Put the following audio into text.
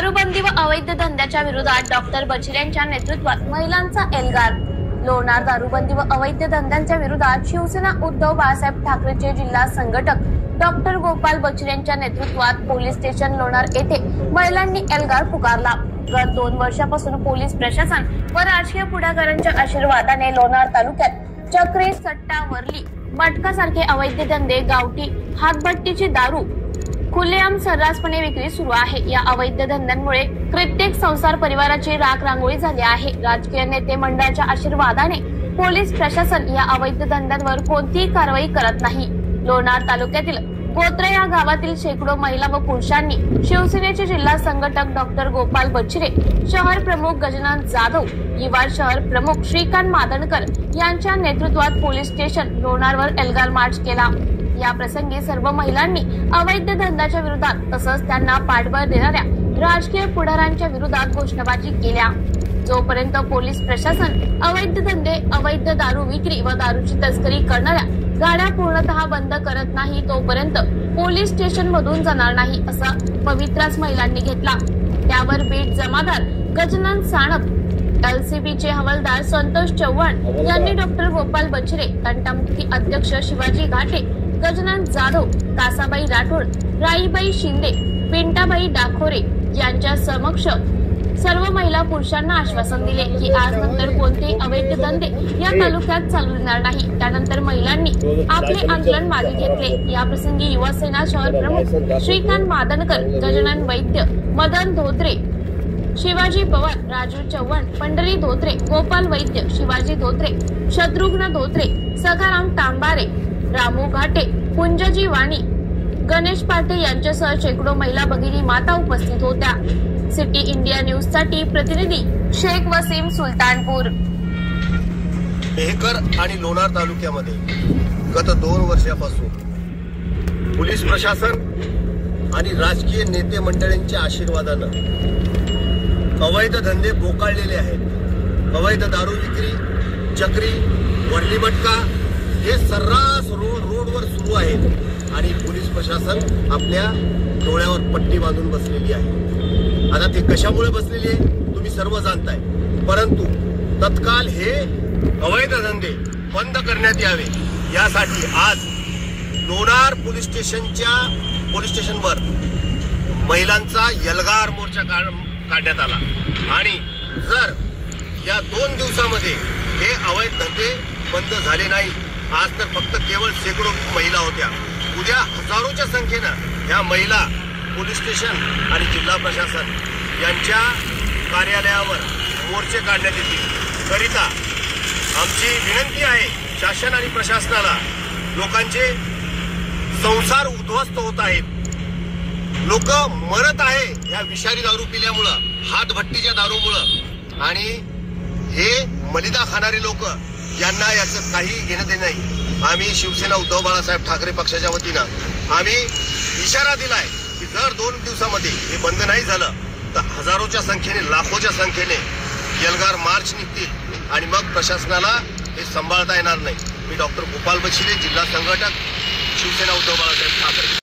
दारूबंदी व अवैध धंद्याच्या विरोधात डॉक्टर बछिरेंच्या नेतृत्वात महिलांचा एल्गार। लोणार दारूबंदी व अवैध धंद्यांच्या विरोधात शिवसेना उद्धव बाळासाहेब ठाकरेचे जिल्हा संघटक डॉक्टर गोपाल बछिरेंच्या नेतृत्वात पोलीस स्टेशन लोणार येथे महिलांनी एल्गार पुकारला। गत 2 वर्षापासून पोलीस प्रशासन व राजकीय पुढाकारांच्या आशीर्वादाने लोणार तालुक्यात चक्री, सट्टा, वरली, मटका सारखे अवैध धंदे, गावठी हातभट्टीची दारू खुलेआम सर्रासपणे विक्री सुरू आहे। या अवैध धंद्यांमुळे कित्येक संसार परिवाराची राख रांगोळी झाली आहे। राजकीय नेते मंडळाच्या आशीर्वादाने पोलीस प्रशासन या अवैध धंद्यांवर कोणतीही कारवाई करत नाही। लोणार तालुक्यातील गोत्रे या गावातील शेकडो महिला व पुरुषांनी शिवसेनेचे जिल्हा संघटक डॉक्टर गोपाल बछिरे, शहर प्रमुख गजानन जाधव, युवा शहर प्रमुख श्रीकांत मादनकर यांच्या नेतृत्वात पोलीस स्टेशन लोणारवर एल्गार मार्च केला। या प्रसंगी सर्व महिलांनी अवैध धंद्याच्या विरोधात तसंच त्यांना पाठबळ देणाऱ्या राजकीय पुढाऱ्यांच्या विरोधात घोषणाबाजी केल्या। जोपर्यंत पोलीस प्रशासन अवैध धंदे, अवैध दारू विक्री व दारूची तस्करी करणाऱ्या गाड्या पूर्णतः बंद करत नाही तोपर्यंत पोलीस स्टेशन मधून जाणार नाही असा पवित्राच महिलांनी घेतला। त्यावर बीट जमादार गजानन साणप, LCBचे हवालदार संतोष चव्हाण यांनी डॉक्टर गोपाल बछिरे, तंटामुक्ती अध्यक्ष शिवाजी घाटे, गजानन जाधव, कासाबाई राठोड, राईबाई शिंदे, पिंटाबाई डाखोरे यांच्या समक्ष सर्व महिला पुरुषांना आश्वासन दिले की आज नंतर कोणतेही अवैध धंदे या तालुक्यात चालणार नाही। त्यानंतर महिलांनी आपले आंदोलन मागे घेतले। या प्रसंगी युवा सेना शहर प्रमुख श्रीकांत मादनकर, गजानन वैद्य, मदन धोत्रे, शिवाजी पवार, राजू चव्हाण, पंढरी धोत्रे, गोपाल वैद्य, शिवाजी धोत्रे, शत्रुघ्न धोत्रे, सखाराम तांबारे, रामू घाटे, पुंजजी वाणी, गणेश पाटे यांच्यासह शेकडो महिला भगिनी माता उपस्थित होत्या। सिटी इंडिया न्यूज साठी प्रतिनिधी शेख वसीम, सुलतानपूर। मेहकर आणि लोणार तालुक्यामध्ये गत 2 वर्षापासून पोलीस प्रशासन आणि राजकीय नेते मंडळींच्या आशीर्वादानं अवैध धंदे बोकाळलेले आहेत। अवैध दारू विक्री, चक्री, वरली मटका हे सर्रास रोडवर सुरू आहेत आणि पोलीस प्रशासन आपल्या डोळ्यावर पट्टी बांधून बसलेली आहे। आता ते कशामुळे बसलेली आहे तुम्ही सर्व जाणताय, परंतु तत्काल हे अवैध धंदे बंद करण्यात यावे यासाठी आज लोणार पोलीस स्टेशनवर महिलांचा एल्गार मोर्चा काढण्यात आला आणि जर या 2 दिवसामध्ये हे अवैध धंदे बंद झाले नाही, आज तर फक्त केवळ शेकडो महिला होत्या, उद्या हजारोच्या संख्येनं या महिला पोलीस स्टेशन आणि जिल्हा प्रशासन यांच्या कार्यालयावर मोर्चे काढण्यात येतील। करिता आमची विनंती आहे शासन आणि प्रशासनाला, लोकांचे संसार उद्ध्वस्त होत आहेत, लोक मरत आहे या विषारी दारू पिल्यामुळं, हातभट्टीच्या दारूमुळं, आणि हे मलिदा खाणारे लोक यांना याचं काही घेणं देणं नाही। आम्ही शिवसेना उद्धव बाळासाहेब ठाकरे पक्षाच्या वतीनं आम्ही इशारा दिलाय की जर 2 दिवसामध्ये हे बंद नाही झालं तर हजारोच्या संख्येने, लाखोच्या संख्येने एल्गार मार्च निघतील आणि मग प्रशासनाला हे सांभाळता येणार नाही। मी डॉक्टर गोपाल बछिरे, जिल्हा संघटक, शिवसेना उद्धव बाळासाहेब ठाकरे।